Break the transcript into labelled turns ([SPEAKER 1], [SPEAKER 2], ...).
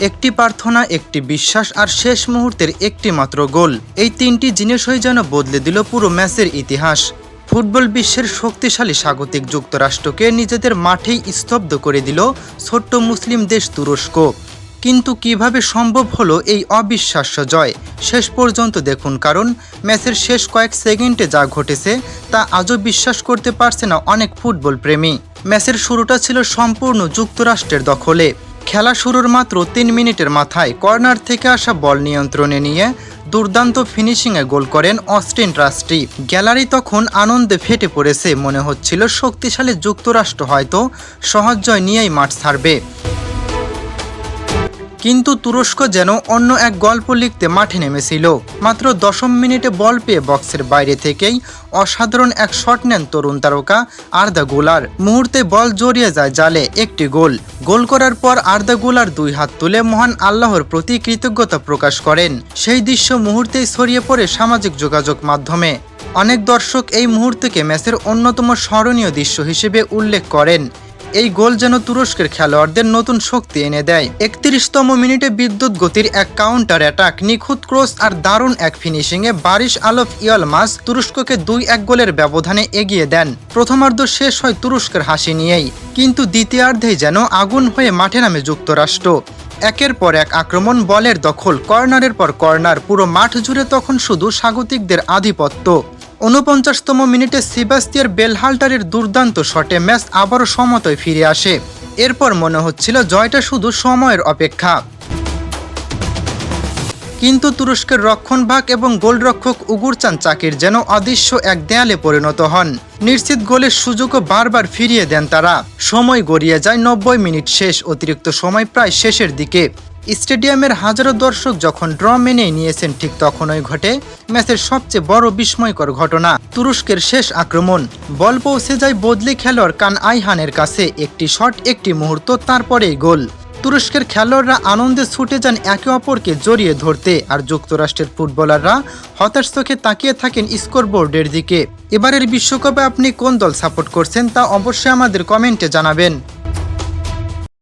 [SPEAKER 1] একটি প্রার্থনা, একটি বিশ্বাস আর শেষ মুহূর্তের একটি মাত্র গোল, এই তিনটি জিনিসই যেন বদলে দিল পুরো ম্যাচের ইতিহাস। ফুটবল বিশ্বের শক্তিশালী স্বাগতিক যুক্তরাষ্ট্রকে নিজেদের মাঠেই স্তব্ধ করে দিল ছোট্ট মুসলিম দেশ তুরস্ক। কিন্তু কিভাবে সম্ভব হলো এই অবিশ্বাস্য জয়, শেষ পর্যন্ত দেখুন, কারণ ম্যাচের শেষ কয়েক সেকেন্ডে যা ঘটেছে তা আজও বিশ্বাস করতে পারছে না অনেক ফুটবল প্রেমী। ম্যাচের শুরুটা ছিল সম্পূর্ণ যুক্তরাষ্ট্রের দখলে। খেলা শুরুর মাত্র 3 মিনিটের মাথায় কর্নার থেকে আসা বল নিয়ন্ত্রণে নিয়ে দুর্দান্ত ফিনিশিংয়ে গোল করেন অস্টিন রাস্টি। গ্যালারি তখন আনন্দে ফেটে পড়েছে, মনে হচ্ছিল শক্তিশালী যুক্তরাষ্ট্র হয়তো সহজ জয় নিয়েই মাঠ ছাড়বে। কিন্তু তুরস্ক যেন অন্য এক গল্প লিখতে মাঠে নেমেছিল। মাত্র 10 মিনিটে বল পেয়ে বক্সের বাইরে থেকেই অসাধারণ এক শট নেন তরুণ তারকা আর্দা গুলার। মুহূর্তে বল জড়িয়ে যায় জালে, একটি গোল। গোল করার পর আর্দা গুলার 2 হাত তুলে মহান আল্লাহর প্রতি কৃতজ্ঞতা প্রকাশ করেন। সেই দৃশ্য মুহূর্তেই ছড়িয়ে পড়ে সামাজিক যোগাযোগ মাধ্যমে। অনেক দর্শক এই মুহূর্তকে ম্যাচের অন্যতম স্মরণীয় দৃশ্য হিসেবে উল্লেখ করেন। এই গোল যেন তুরস্কের খেলোয়াড়দের নতুন শক্তি এনে দেয়। 31তম মিনিটে বিদ্যুৎ গতির এক কাউন্টার অ্যাটাক, নিখুঁত ক্রস আর দারুণ এক ফিনিশিংয়ে বারিশ আলফ ইয়লমাস তুরস্ককে 2-1 গোলের ব্যবধানে এগিয়ে দেন। প্রথমার্ধ শেষ হয় তুরস্কের হাসি নিয়েই, কিন্তু দ্বিতীয়ার্ধেই যেন আগুন হয়ে মাঠে নামে যুক্তরাষ্ট্র। একের পর এক আক্রমণ, বলের দখল, কর্নারের পর কর্নার, পুরো মাঠ জুড়ে তখন শুধু স্বাগতিকদের আধিপত্য। 49তম মিনিটে সেবাস্তিয়ার বেলহাল্টারের দুর্দান্ত শটে ম্যাচ আবারও সমতায় ফিরে আসে। এরপর মনে হচ্ছিল জয়টা শুধু সময়ের অপেক্ষা। কিন্তু তুরস্কের রক্ষণভাগ এবং গোলরক্ষক উগুরচান চাকির যেন অদৃশ্য এক দেয়ালে পরিণত হন। নিশ্চিত গোলের সুযোগও বারবার ফিরিয়ে দেন তারা। সময় গড়িয়ে যায়, 90 মিনিট শেষ, অতিরিক্ত সময় প্রায় শেষের দিকে। স্টেডিয়ামের হাজারো দর্শক যখন ড্র মেনে নিয়েছেন, ঠিক তখনই ঘটে ম্যাচের সবচেয়ে বড় বিস্ময়কর ঘটনা। তুরস্কের শেষ আক্রমণ, বল পৌঁছে যায় বদলি খেলোয়াড় কান আইহানের কাছে, একটি শট, একটি মুহূর্ত, তারপরেই গোল। তুরস্কের খেলোয়াড়রা আনন্দে ছুটে যান একে অপরকে জড়িয়ে ধরতে, আর যুক্তরাষ্ট্রের ফুটবলাররা হতাশ চোখে তাকিয়ে থাকেন স্কোরবোর্ডের দিকে। এবারের বিশ্বকাপে আপনি কোন দল সাপোর্ট করছেন তা অবশ্যই আমাদের কমেন্টে জানাবেন।